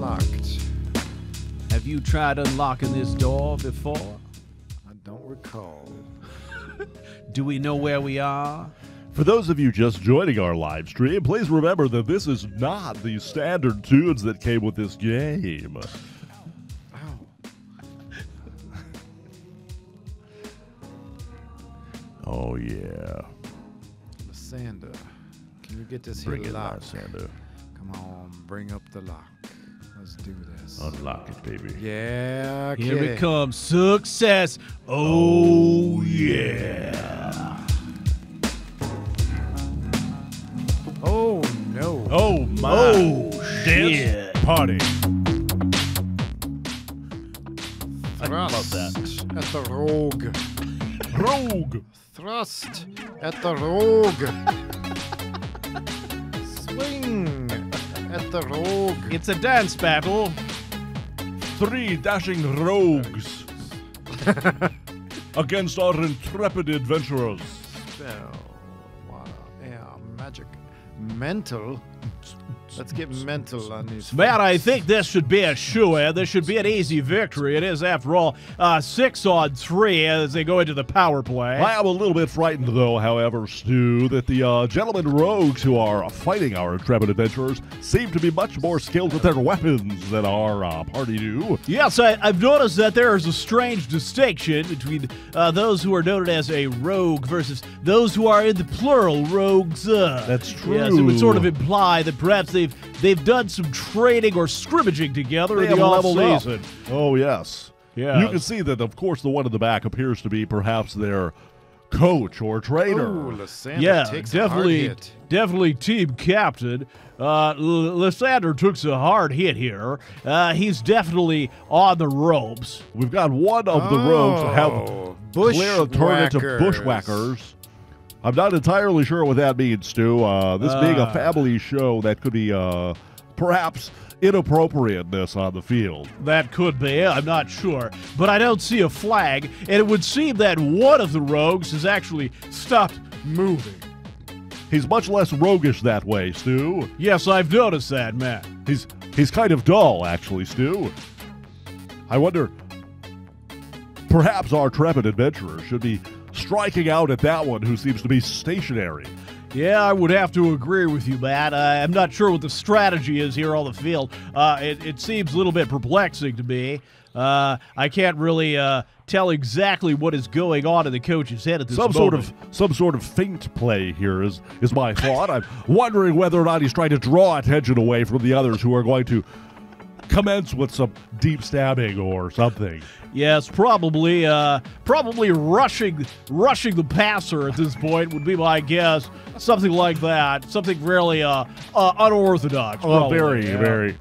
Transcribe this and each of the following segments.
unlocked. Have you tried unlocking this door before? I don't recall. Do we know where we are? For those of you just joining our live stream, please remember that this is not the standard tunes that came with this game. Oh, yeah. Lysander, can you get this Bring here it, lock? Lysander. Come on, bring up the lock. Let's do this. Unlock it, baby. Yeah, Here okay. it comes. Success. Oh, yeah. Oh, no. Oh, my. Oh, Dance shit. party. Thrust that. at the rogue. Rogue. Thrust at the rogue. Swing at the rogue. It's a dance battle. 3 dashing rogues against our intrepid adventurers. Spell. Water, air, magic. Mental. Let's get mental on these. Man, I folks. think this should be a shoo-in. This should be an easy victory. It is, after all, 6-on-3 as they go into the power play. I am a little bit frightened, though, however, Stu, that the gentlemen rogues who are fighting our intrepid adventurers seem to be much more skilled with their weapons than our party do. Yes, I've noticed that there is a strange distinction between those who are noted as a rogue versus those who are in the plural, rogues. That's true. Yes, it would sort of imply that perhaps they've done some training or scrimmaging together They in the have leveled up. off-season. Oh, yes. Yeah. You can see that, of course, the one in the back appears to be perhaps their coach or trainer. Ooh, Lysander Yeah, takes a hard definitely, hit. definitely team captain. Lysander took a hard hit here. He's definitely on the ropes. We've got one of the rogues who have clear alternative bushwhackers. bushwhackers. I'm not entirely sure what that means, Stu. This being a family show, that could be perhaps inappropriateness on the field. That could be, I'm not sure. But I don't see a flag, and it would seem that one of the rogues has actually stopped moving. He's much less roguish that way, Stu. Yes, I've noticed that, man. He's kind of dull, actually, Stu. I wonder, perhaps our intrepid adventurer should be striking out at that one who seems to be stationary. Yeah, I would have to agree with you, Matt. I'm not sure what the strategy is here on the field. It seems a little bit perplexing to me. I can't really tell exactly what is going on in the coach's head at this moment. Some sort of feint play here is my thought. I'm wondering whether or not he's trying to draw attention away from the others who are going to commence with some deep stabbing or something. Yes, probably rushing the passer at this point would be my guess. Something like that. Something really unorthodox. Probably. Very.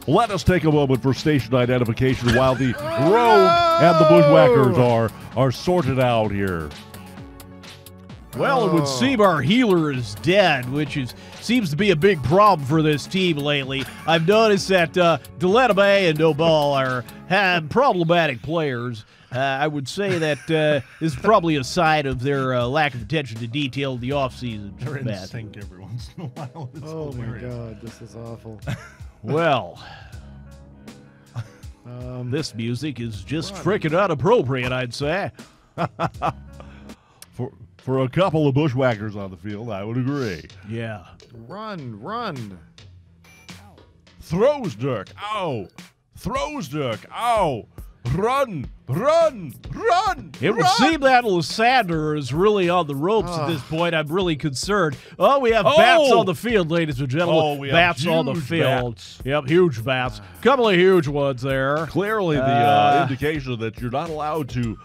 Let us take a moment for station identification while the rogue and the bushwhackers are sorted out here. Well, it would seem our healer is dead, which seems to be a big problem for this team lately. I've noticed that Delaname and Nobal have problematic players. I would say that this is probably a sign of their lack of attention to detail in the offseason. They're in sync every once in a while. It's Oh my hilarious. God, this is awful. Well, this music is just freaking inappropriate, I'd say. For a couple of bushwhackers on the field, I would agree. Yeah. Run. Throws Dirk. Ow. Throws Dirk. Ow. Run. It would seem that Lysander is really on the ropes at this point. I'm really concerned. Oh, we have bats on the field, ladies and gentlemen. Oh, we have bats on the huge field. bats. Yep, huge bats. Couple of huge ones there. Clearly the indication that you're not allowed to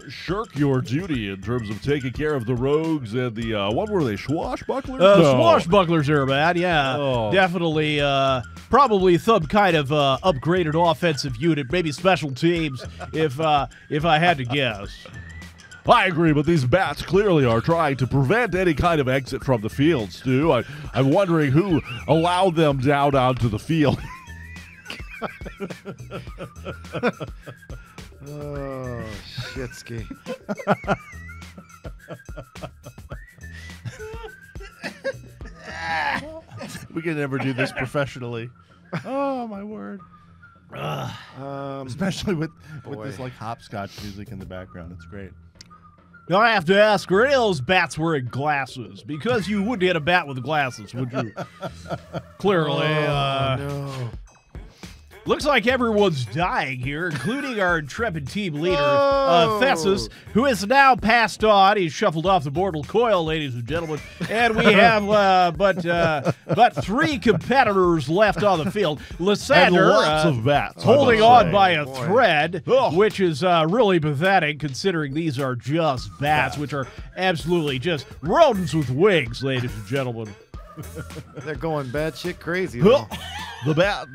shirk your duty in terms of taking care of the rogues and the, what were they, swashbucklers? No. Swashbucklers are bad, yeah. Oh. Definitely, probably some kind of upgraded offensive unit, maybe special teams, if I had to guess. I agree, but these bats clearly are trying to prevent any kind of exit from the field, Stu. I'm wondering who allowed them down onto the field. Oh, shitski. We can never do this professionally. Oh, my word. Especially with this like hopscotch music in the background. It's great. Now I have to ask, are any of those bats wearing glasses? Because you wouldn't hit a bat with glasses, would you? Clearly. No. Looks like everyone's dying here, including our intrepid team leader, Thessus, who is now passed on. He's shuffled off the mortal coil, ladies and gentlemen. And we have but 3 competitors left on the field. Lysander, and lots of bats, holding on by a Boy. thread, which is really pathetic considering these are just bats, which are absolutely just rodents with wings, ladies and gentlemen. They're going batshit crazy. though. The bat.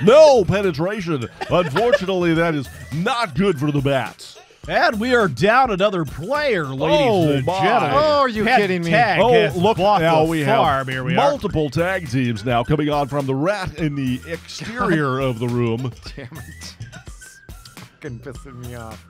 No penetration. Unfortunately, that is not good for the bats. And we are down another player, ladies and my. gentlemen. Oh, are you Pet kidding me? Tag has Look, bought now the we farm. have Here we multiple tag teams now coming on from the rat in the exterior of the room. Damn it. Fucking pissing me off.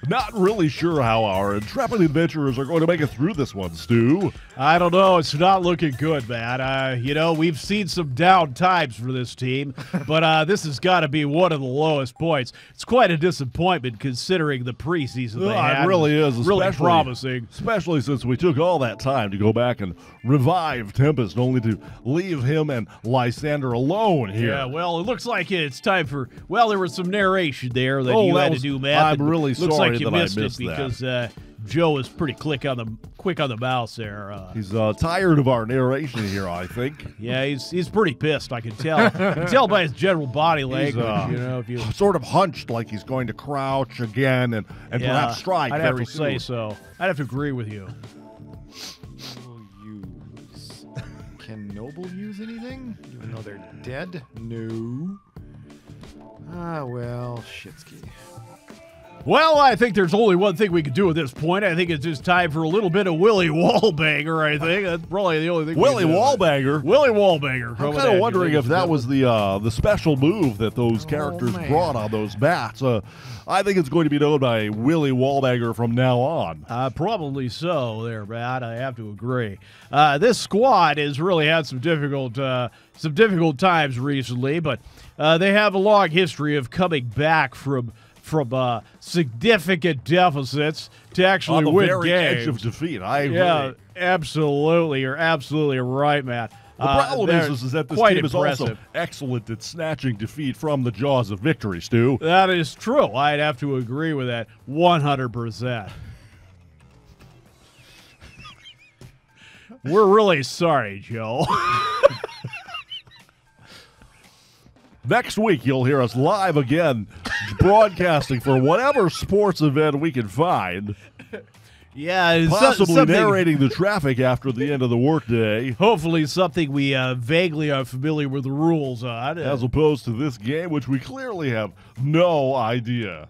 Not really sure how our intrepid adventurers are going to make it through this one, Stu. I don't know. It's not looking good, man. We've seen some down times for this team, but this has got to be one of the lowest points. It's quite a disappointment considering the preseason they had. It really is. Really promising. Especially since we took all that time to go back and revive Tempest, only to leave him and Lysander alone here. Yeah, well, it looks like it's time for. Well, there was some narration there that you had to do, Matt. I'm but really looks sorry like you that I missed missed it that. because Joe is pretty quick on the mouse there. He's tired of our narration here, I think. Yeah, he's pretty pissed. I can tell. I can tell by his general body language. If you Sort of hunched like he's going to crouch again and perhaps strike I'd very have to soon. say so. I'd have to agree with you. Use. Can Noble use anything? Even though they're dead? No. Ah, well, shitski. Well, I think there's only one thing we can do at this point. I think it's just time for a little bit of Willie Wallbanger, I think. That's probably the only thing Willie we can do. Wallbanger. Willie Wallbanger. I'm coming kind at of you, wondering ladies if and that gentlemen. was the special move that those characters man. brought on those bats. I think it's going to be known by Willie Wallbanger from now on. Probably so there, Matt. I have to agree. This squad has really had some difficult times recently, but they have a long history of coming back from significant deficits to actually On the win very games. edge of defeat. I agree. Yeah, absolutely. You're absolutely right, Matt. The problem they're is that this quite team is also impressive. excellent at snatching defeat from the jaws of victory, Stu. That is true. I'd have to agree with that 100%. We're really sorry, Joe. Next week, you'll hear us live again, broadcasting for whatever sports event we can find, Yeah, it's possibly something, narrating the traffic after the end of the workday, hopefully something we vaguely are familiar with the rules on. as opposed to this game, which we clearly have no idea.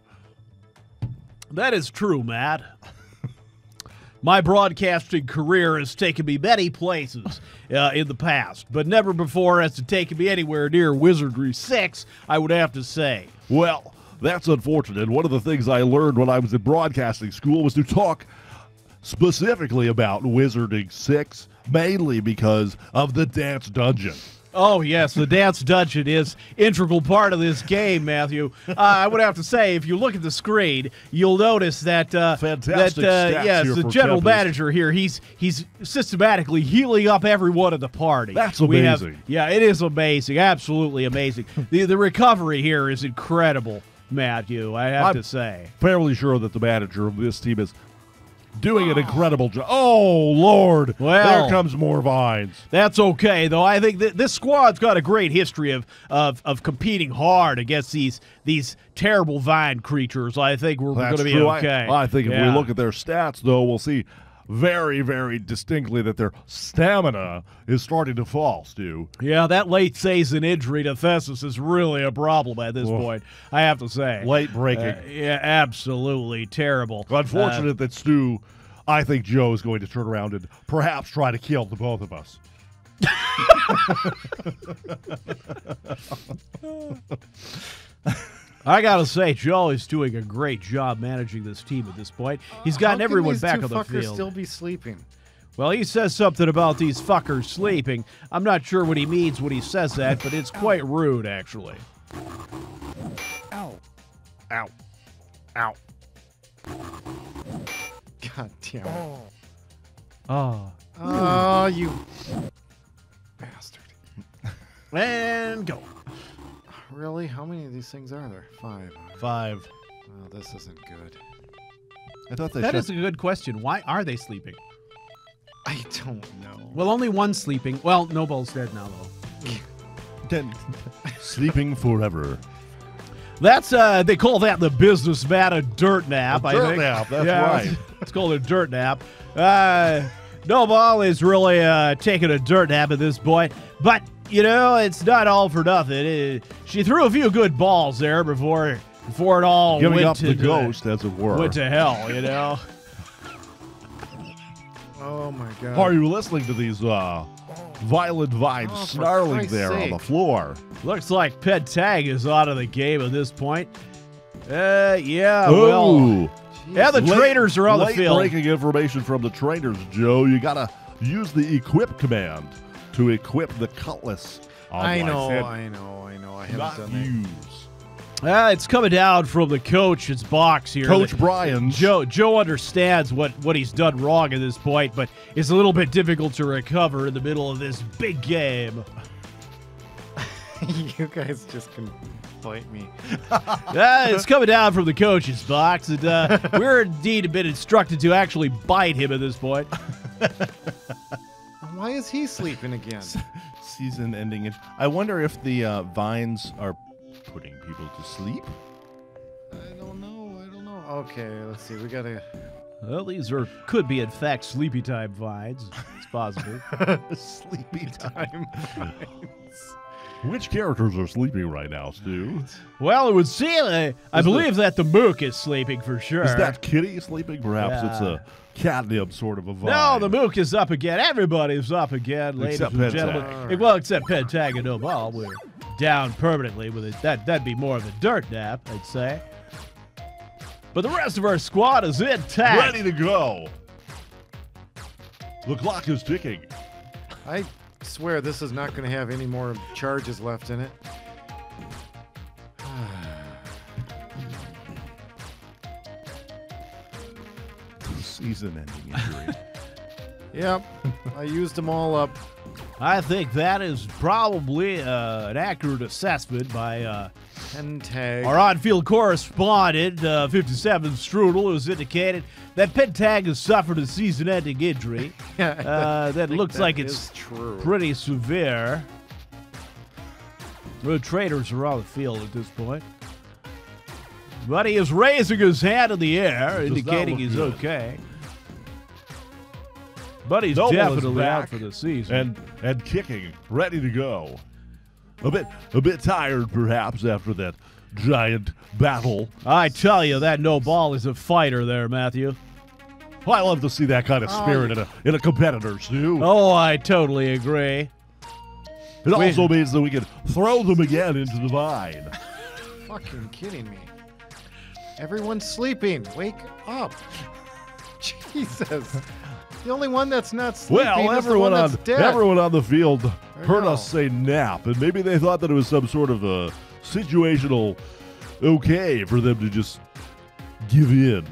That is true, Matt. My broadcasting career has taken me many places in the past, but never before has it taken me anywhere near Wizardry 6, I would have to say. Well, that's unfortunate. One of the things I learned when I was in broadcasting school was to talk specifically about Wizarding 6, mainly because of the Dance Dungeon. Oh, yes, the Dance Dungeon is integral part of this game, Matthew. I would have to say, if you look at the screen, you'll notice that Fantastic stats yes, here the for general Tempest. manager here, he's systematically healing up everyone at the party. That's We have- amazing. yeah, it is amazing, absolutely amazing. The recovery here is incredible, Matthew, I have to say. Fairly sure that the manager of this team is doing an incredible job. Oh, Lord. Well. There comes more vines. That's okay, though. I think that this squad's got a great history of competing hard against these terrible vine creatures. I think we're going That's to be true. okay. I think if Yeah. we look at their stats, though, we'll see very, very distinctly that their stamina is starting to fall, Stu. Yeah, that late season injury to Thessus is really a problem at this point, I have to say. Late breaking. Yeah, absolutely terrible. Unfortunate that Stu, I think Joe is going to turn around and perhaps try to kill the both of us. I got to say, Joe is doing a great job managing this team at this point. He's gotten How can everyone these back two on the fuckers field. still be sleeping? Well, he says something about these fuckers sleeping. I'm not sure what he means when he says that, but it's quite rude, actually. Ow. Ow. Ow. God damn it. Oh. Oh, you bastard. And go. Really? How many of these things are there? 5. 5. Oh, this isn't good. I thought they That is a good question. Why are they sleeping? I don't know. Well, only one's sleeping. Well, Noble's dead now, though. Sleeping forever. That's, they call that the businessman a dirt nap, I Dirt think. nap, that's right. It's called a dirt nap. Noble is really taking a dirt nap at this point. But, you know, it's not all for nothing. She threw a few good balls there before it all Giving went up to the ghost, as it were. went to hell, you know. Oh, my God. Are you listening to these violent vibes Oh, for snarling Christ's there on sake. the floor? Looks like Pet Tag is out of the game at this point. Yeah, well. Ooh. Yeah, the trainers are on the late field. Breaking information from the trainers, Joe. You gotta use the equip command to equip the cutlass. I know. said I haven't not done that. use. It's coming down from the coach's box here. Coach Brian. Joe understands what he's done wrong at this point, but it's a little bit difficult to recover in the middle of this big game. You guys just can bite me. It's coming down from the coach's box, and we're indeed been instructed to actually bite him at this point. Why is he sleeping again? Season ending. I wonder if the vines are putting people to sleep. I don't know. Okay, let's see. We gotta. Well, these could be in fact sleepy time vines. It's possible. Sleepy time. Vines. Which characters are sleeping right now, Stu? Well, it would seem I believe that the Mook is sleeping for sure. Is that Kitty sleeping? Perhaps Yeah. it's a catnip sort of a vibe. No, the Mook is up again. Everybody's up again, ladies Except and Pet gentlemen. Tag. Well, except Pet Tag and No Ball. We're down permanently with it. That'd be more of a dirt nap, I'd say. But the rest of our squad is intact. ready to go. The clock is ticking. I swear this is not going to have any more charges left in it. Season-ending injury. Yep, I used them all up. I think that is probably an accurate assessment by Pen tag. our on-field correspondent, 57 Strudel, who's indicated that Pet Tag has suffered a season-ending injury. Yeah, That looks that like is it's true. pretty severe. The traders are on the field at this point. But he is raising his hand in the air, Does not indicating look he's good. okay. But he's Noble is definitely out back for the season. and kicking, ready to go. A bit tired, perhaps, after that giant battle. I tell you, that No Ball is a fighter there, Matthew. I love to see that kind of spirit in a competitor, Stu. Oh, I totally agree. It also means that we can throw them again into the vine. Fucking kidding me. Everyone's sleeping. Wake up. Jesus. The only one that's not sleeping Well, is the one that's dead. everyone on the field heard know. us say nap, and maybe they thought that it was some sort of a situational okay for them to just give in.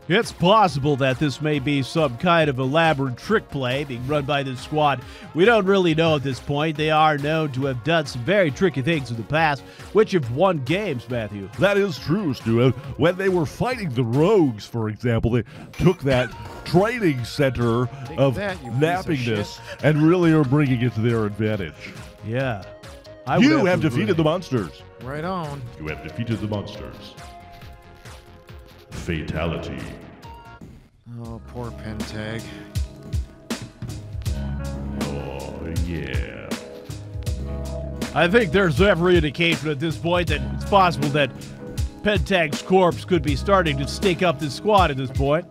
It's possible that this may be some kind of elaborate trick play being run by this squad. We don't really know at this point. They are known to have done some very tricky things in the past, which have won games, Matthew. That is true, Stu. When they were fighting the Rogues, for example, they took that training center Take of that, you piece of nappiness and really are bringing it to their advantage. Yeah. I would You have to defeated agree. the monsters. Right on. You have defeated the monsters. Fatality. Oh, poor pen tag. Oh, yeah. I think there's every indication at this point that it's possible that Pentag's corpse could be starting to stake up this squad at this point.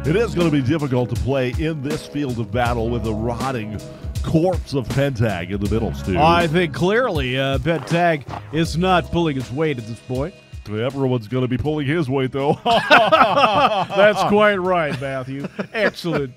It is going to be difficult to play in this field of battle with a rotting corpse of Pentag in the middle, Stu. I think clearly Pentag is not pulling his weight at this point. Everyone's going to be pulling his weight, though. That's quite right, Matthew. Excellent.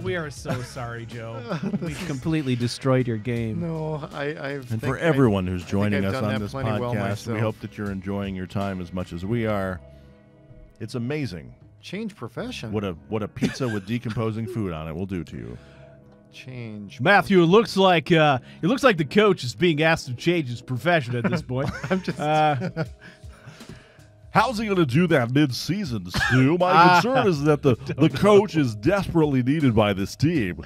We are so sorry, Joe. We've completely destroyed your game. No, And for everyone who's joining I've us done on that this plenty well podcast, we myself. hope that you're enjoying your time as much as we are. It's amazing change profession. what a pizza with decomposing food on it will do to you. Change. Matthew, it looks like the coach is being asked to change his profession at this point. I'm just. How's he going to do that mid-season, Stu? My concern is that the coach is desperately needed by this team.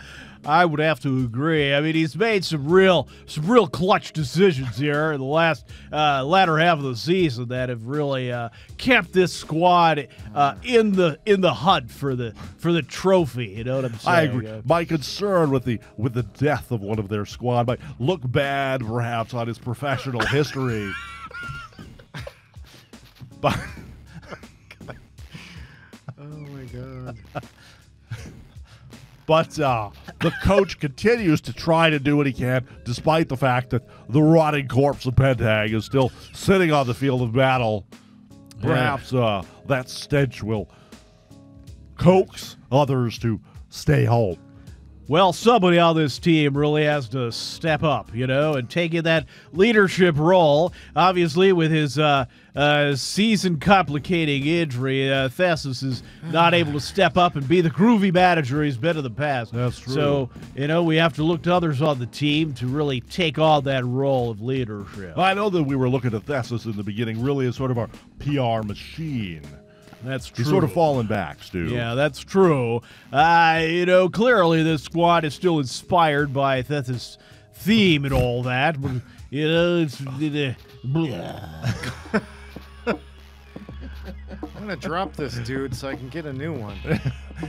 I would have to agree. I mean, he's made some real clutch decisions here in the latter half of the season that have really kept this squad in the hunt for the trophy. You know what I'm saying? I agree. My concern with the death of one of their squad might look bad, perhaps, on his professional history. But Oh my God. But the coach continues to try to do what he can, despite the fact that the rotting corpse of Pentag is still sitting on the field of battle. Perhaps that stench will coax others to stay home. Well, somebody on this team really has to step up, and take in that leadership role. Obviously, with his season-complicating injury, Thessus is not able to step up and be the groovy manager he's been in the past. That's true. So, we have to look to others on the team to really take on that role of leadership. I know that we were looking at Thessus in the beginning really as sort of our PR machine. That's true. He's sort of fallen back, Stu. Yeah, that's true. Clearly this squad is still inspired by Theth's theme and all that. But, it's... I'm gonna drop this dude so I can get a new one.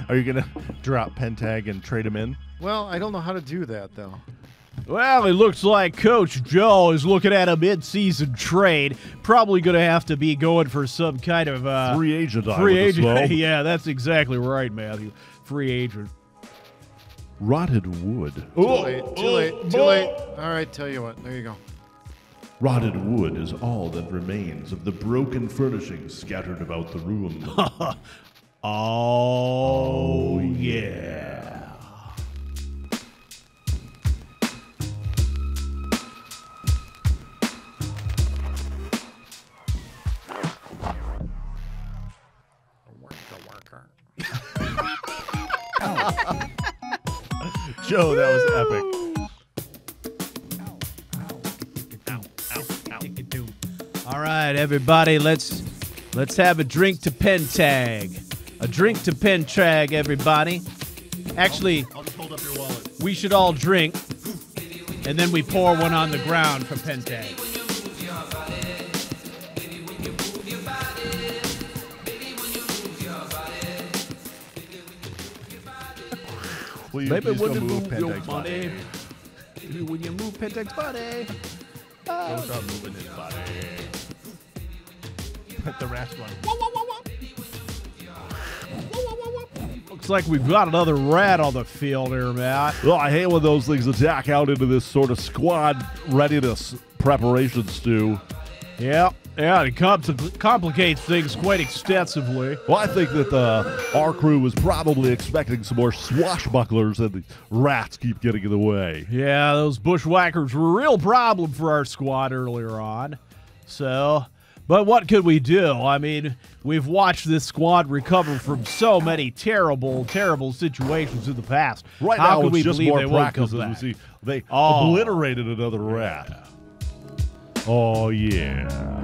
Are you going to drop Pentag and trade him in? Well, I don't know how to do that though. Well, it looks like Coach Joe is looking at a mid-season trade. Probably going to have to be going for some kind of free agent. Yeah, that's exactly right, Matthew. Free agent. Rotted wood. Too late. All right, tell you what. There you go. Rotted wood is all that remains of the broken furnishings scattered about the room. Oh, yeah. Joe, that was epic. All right, everybody, let's have a drink to Pentag. A drink to Pentag, everybody. Actually, I'll just hold up your wallet. we should all drink, and then we pour one on the ground for Pentag. Will you Baby, please when go you move move your Pentag's body, body? baby, when you move Pentag's body. Don't stop moving his body. Let the rats run. Looks like we've got another rat on the field here, Matt. Well, I hate when those things attack out into this sort of squad readiness preparation, Stu. Yeah, it complicates things quite extensively. Well, I think that our crew was probably expecting some more swashbucklers, and the rats keep getting in the way. Yeah, those bushwhackers were a real problem for our squad earlier on. So, but what could we do? I mean, we've watched this squad recover from so many terrible, terrible situations in the past. Right How now, could we it's just believe more they won't practice come as we back? see they Oh. obliterated another rat. Oh, yeah.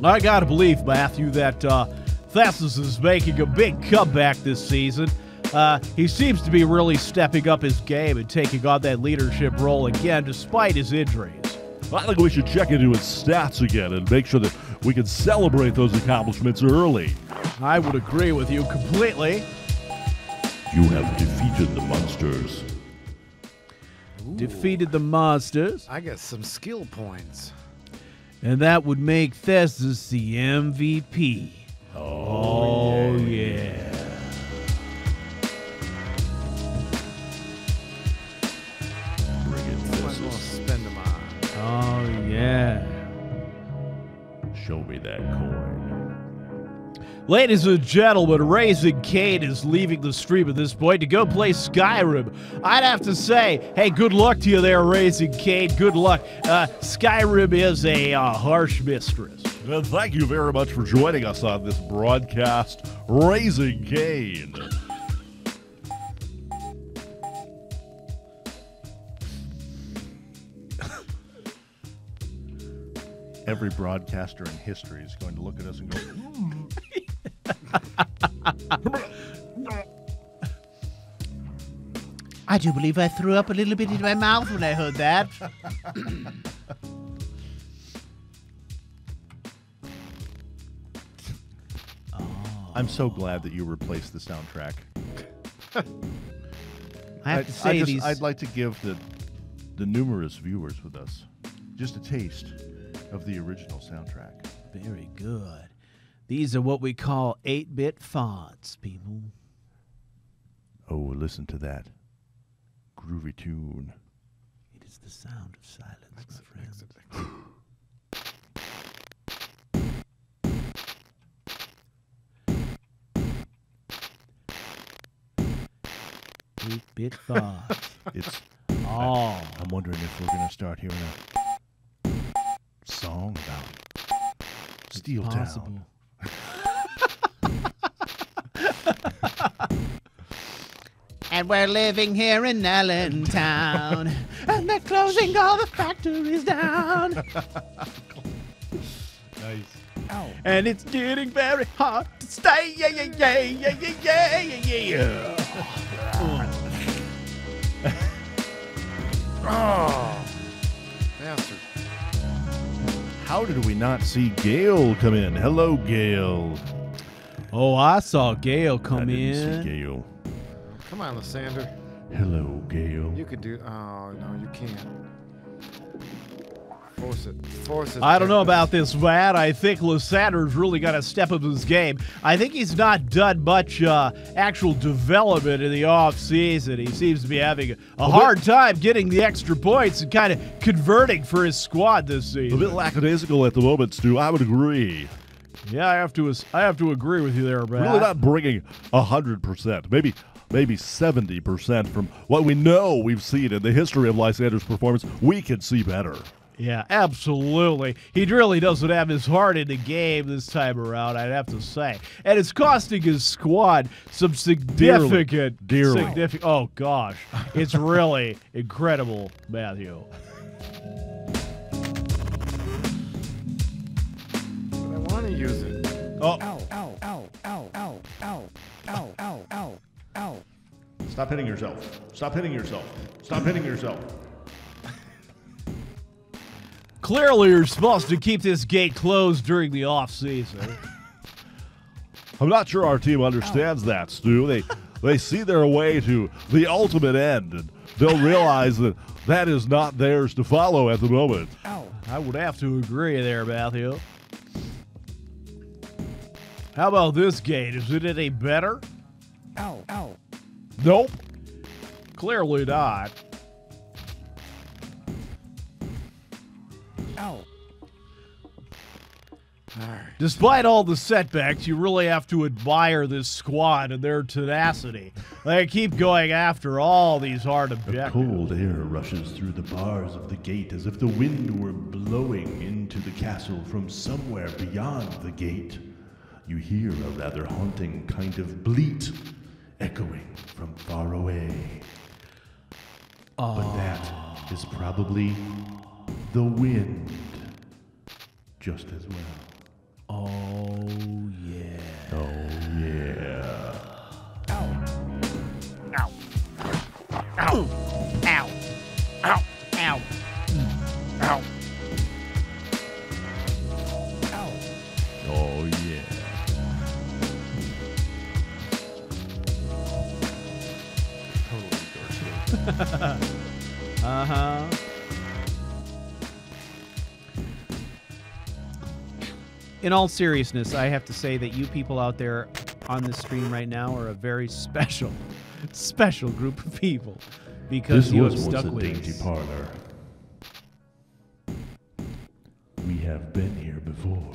I gotta believe, Matthew, that Thessus is making a big comeback this season. He seems to be really stepping up his game and taking on that leadership role again, despite his injuries. I think we should check into his stats again and make sure that we can celebrate those accomplishments early. I would agree with you completely. You have defeated the monsters. Defeated the monsters, I got some skill points. and that would make Thessus the MVP. Oh, yeah. Bring it, Might as well Thessus. spend them on. Oh, yeah. Show me that coin. Ladies and gentlemen, Raising Kane is leaving the stream at this point to go play Skyrim. I'd have to say, hey, good luck to you there, Raising Kane. Good luck. Skyrim is a harsh mistress. And thank you very much for joining us on this broadcast, Raising Kane. Every broadcaster in history is going to look at us and go, I do believe I threw up a little bit in my mouth when I heard that. I'm so glad that you replaced the soundtrack. I have to say I'd like to give the numerous viewers with us just a taste of the original soundtrack. Very good. These are what we call 8-bit fonts, people. Oh, listen to that groovy tune. It is the sound of silence, my friends. 8-bit fonts. It's. Oh. I'm wondering if we're going to start hearing a song about Steel Town. And we're living here in Allentown, and they're closing all the factories down. Nice. Ow. And it's getting very hard to stay. Yeah, yeah, yeah, yeah, yeah, yeah, yeah, yeah. Oh, bastard. How did we not see Gail come in? Hello, Gail. Oh, I saw Gail come I didn't in. see Gail. Come on, Lysander. Hello, Gail. You could do. Oh no, you can't. Force it. Force it. I don't know about this, Matt. I think Lysander's really got to step up his game. I think he's not done much actual development in the off-season. He seems to be having a hard time getting the extra points and kind of converting for his squad this A season. bit lackadaisical at the moment, Stu. I would agree. Yeah, I have to agree with you there, Matt. Really not bringing 100%. Maybe 70% from what we know we've seen in the history of Lysander's performance. We can see better. Yeah, absolutely. He really doesn't have his heart in the game this time around, I'd have to say. And it's costing his squad some significant... Dearly. Oh, gosh. It's really incredible, Matthew. But I want to use it. Oh. Ow, ow, ow, ow, ow, ow, ow, ow, ow, ow. Stop hitting yourself. Stop hitting yourself. Stop hitting yourself. Clearly, you're supposed to keep this gate closed during the off-season. I'm not sure our team understands that, Stu. They see their way to the ultimate end, and they'll realize that that is not theirs to follow at the moment. I would have to agree there, Matthew. How about this gate? Is it any better? Ow, ow. Nope. Clearly not. Ow. Despite all the setbacks, you really have to admire this squad and their tenacity. They keep going after all these hard A objectives. cold air rushes through the bars of the gate as if the wind were blowing into the castle from somewhere beyond the gate. You hear a rather haunting kind of bleat echoing from far away. But that is probably the wind just as well. Oh, yeah. Oh, yeah. Ow. Ow. Ow. Ow. Ow. Ow. Ow. Oh, yeah. Uh-huh. In all seriousness, I have to say that you people out there on the stream right now are a very special group of people because This you was have once stuck a with dainty us. parlor. We have been here before.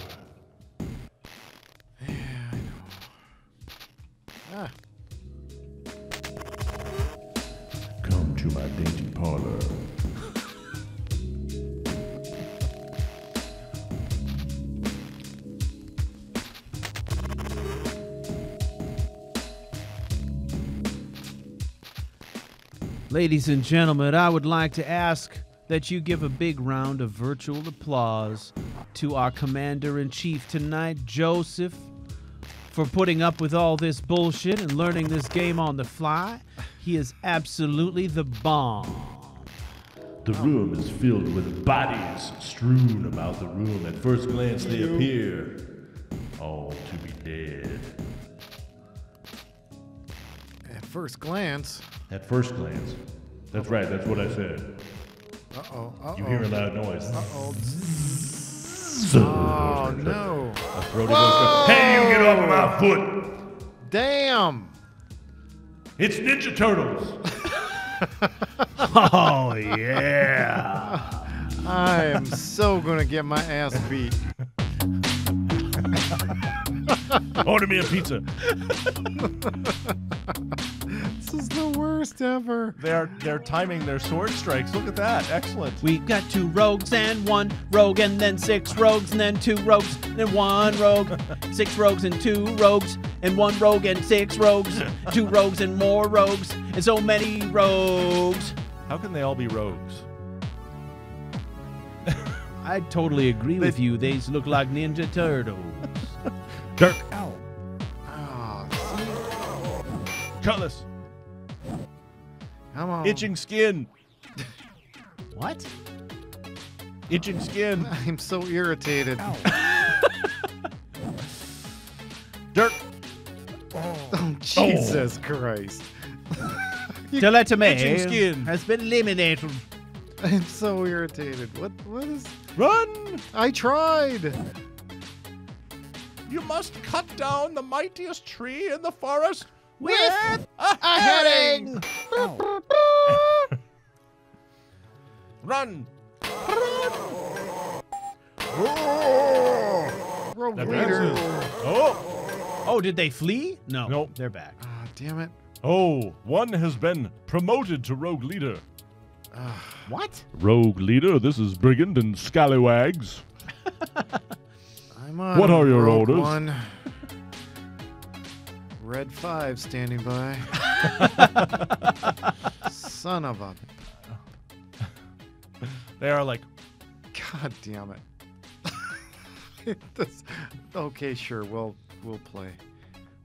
Ah. Come to my dainty parlor. Ladies and gentlemen, I would like to ask that you give a big round of virtual applause to our Commander-in-Chief tonight, Joseph, for putting up with all this bullshit and learning this game on the fly. He is absolutely the bomb. The room is filled with bodies strewn about the room. At first glance, they appear all to be dead. At first glance. At first glance. That's right, that's what I said. Uh-oh. Uh-oh. You hear a loud noise. Uh-oh. Oh, no. A throaty voice goes, "Hey, you get off of my foot! Damn. It's Ninja Turtles!" Oh, yeah. I am so going to get my ass beat. Order me a pizza. This is the worst ever. They're timing their sword strikes. Look at that. Excellent. We got 2 rogues and 1 rogue, and then 6 rogues, and then 2 rogues, and then 1 rogue, 6 rogues and 2 rogues, and 1 rogue and 6 rogues, 2 rogues and more rogues, and so many rogues. How can they all be rogues? I totally agree with you. These look like Ninja Turtles. Dirk. Oh, Cutlass. come on. Itching skin. What? Itching skin. I'm so irritated. Dirk. Oh, Jesus Christ. Teletame Itching skin. has been eliminated. I'm so irritated. What is... Run. I tried. You must cut down the mightiest tree in the forest With a heading. Run. Rogue That leader. dances. Oh. Oh, did they flee? No. Nope. They're back. Ah, damn it. Oh, one has been promoted to rogue leader. What? Rogue leader, this is Brigand and Scallywags. I'm on. What are your Rogue orders? One. Red 5 standing by. Son of a... They are like, God damn it. Okay, sure. We'll play.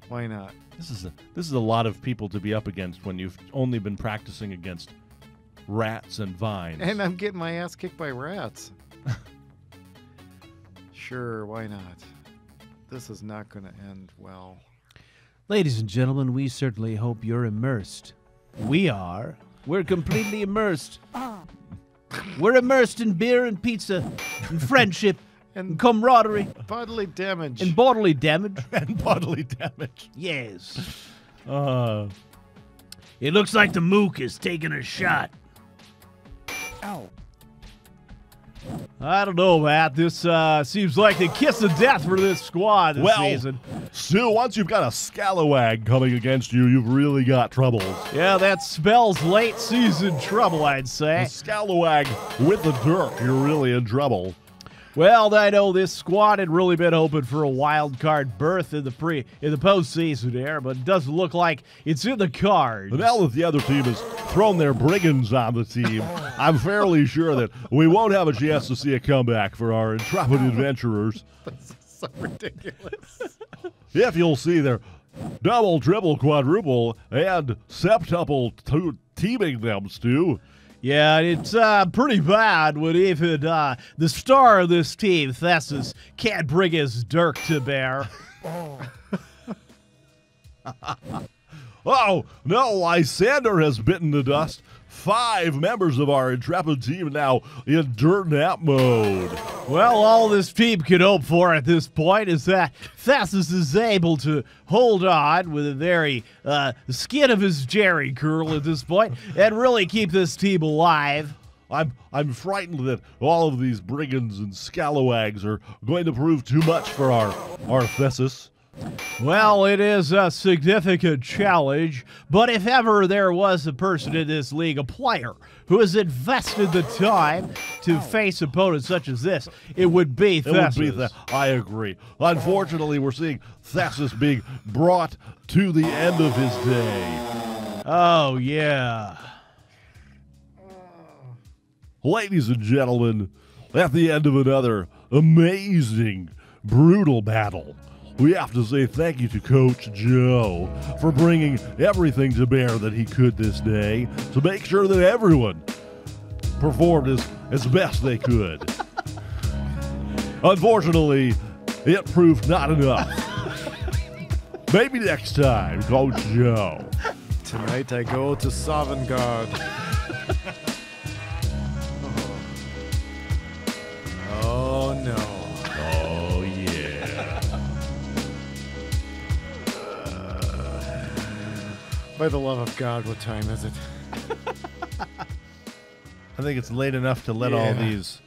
Why not? this is a lot of people to be up against when you've only been practicing against rats and vines. And I'm getting my ass kicked by rats. Sure, why not? This is not going to end well. Ladies and gentlemen, we certainly hope you're immersed. We are. We're completely immersed. We're immersed in beer and pizza and friendship and And camaraderie bodily damage. and bodily damage. and bodily damage. Yes. Uh, It looks like the mook is taking a shot. I don't know, Matt. This seems like the kiss of death for this squad this season. still, once you've got a scalawag coming against you, you've really got troubles. Yeah, that spells late season trouble, I'd A say. scalawag with the dirk, you're really in trouble. Well, I know this squad had really been hoping for a wild card berth in the postseason there, but it doesn't look like it's in the cards. But now that the other team has thrown their brigands on the team, I'm fairly sure that we won't have a chance to see a comeback for our intrepid adventurers. This is so ridiculous. If you'll see their double, triple, quadruple, and septuple teaming them, Stu. Yeah, it's pretty bad when even the star of this team, Thessus, can't bring his dirk to bear. Oh, no, Lysander has bitten the dust. 5 members of our intrepid team now in dirt nap mode. Well, all this team can hope for at this point is that Thessus is able to hold on with a very skin of his jerry curl at this point and really keep this team alive. I'm frightened that all of these brigands and scalawags are going to prove too much for our Thesis. Well, it is a significant challenge, but if ever there was a person in this league, a player, who has invested the time to face opponents such as this, it would be Thessus. It would be that. I agree. Unfortunately, we're seeing Thessus being brought to the end of his day. Oh, yeah. Ladies and gentlemen, at the end of another amazing, brutal battle, we have to say thank you to Coach Joe for bringing everything to bear that he could this day to make sure that everyone performed as best they could. Unfortunately, it proved not enough. Maybe next time, Coach Joe. Tonight I go to Sovngarde. Oh no. Oh, yeah. By the love of God, what time is it? I think it's late enough to let all these.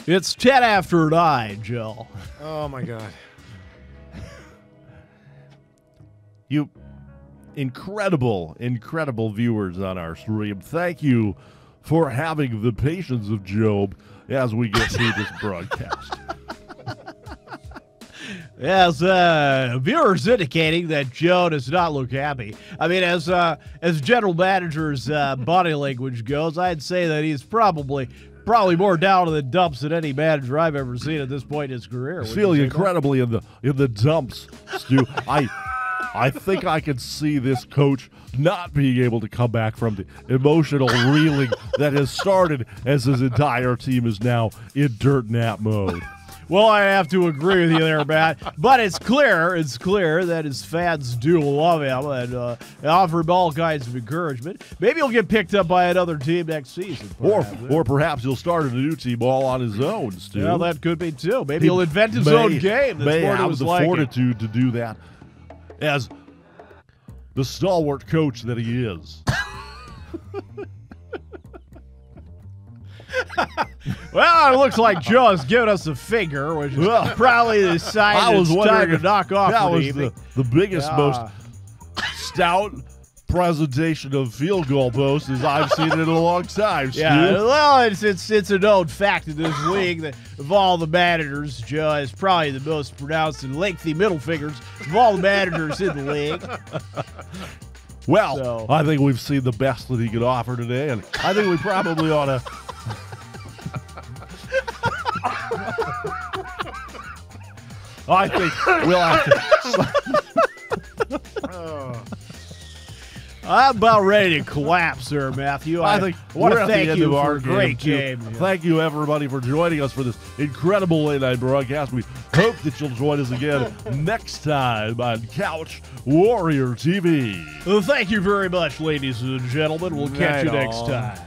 It's 10 after 9, Jill. Oh my God. You incredible viewers on our stream. Thank you for having the patience of Job as we get through this broadcast. As viewers indicating that Joe does not look happy. I mean, as general manager's body language goes, I'd say that he's probably more down in the dumps than any manager I've ever seen at this point in his career. He's feeling incredibly in the dumps, Stu. I think I can see this coach not being able to come back from the emotional reeling that has started as his entire team is now in dirt nap mode. Well, I have to agree with you there, Matt. But it's clear that his fans do love him and offer him all kinds of encouragement. Maybe he'll get picked up by another team next season. Or perhaps he'll start a new team all on his own, Stu. Well, that could be too. Maybe he'll invent his own game. That's may more to have his the liking. fortitude to do that as the stalwart coach that he is. Well, it looks like Joe has given us a finger, which is probably the sign it's time to knock off. That for was the biggest, most stout presentation of field goal posts as I've seen it in a long time, Stu. Yeah, well, it's a known fact in this league that of all the managers, Joe is probably the most pronounced and lengthy middle fingers of all the managers in the league. Well, I think we've seen the best that he could offer today, and I think we probably ought to. I think we'll have to. I'm about ready to collapse there, Matthew. I think want we're to at the thank end you of for our a great game. Thank you, everybody, for joining us for this incredible late-night broadcast. We hope that you'll join us again next time on Couch Warrior TV. Well, thank you very much, ladies and gentlemen. We'll catch you next time.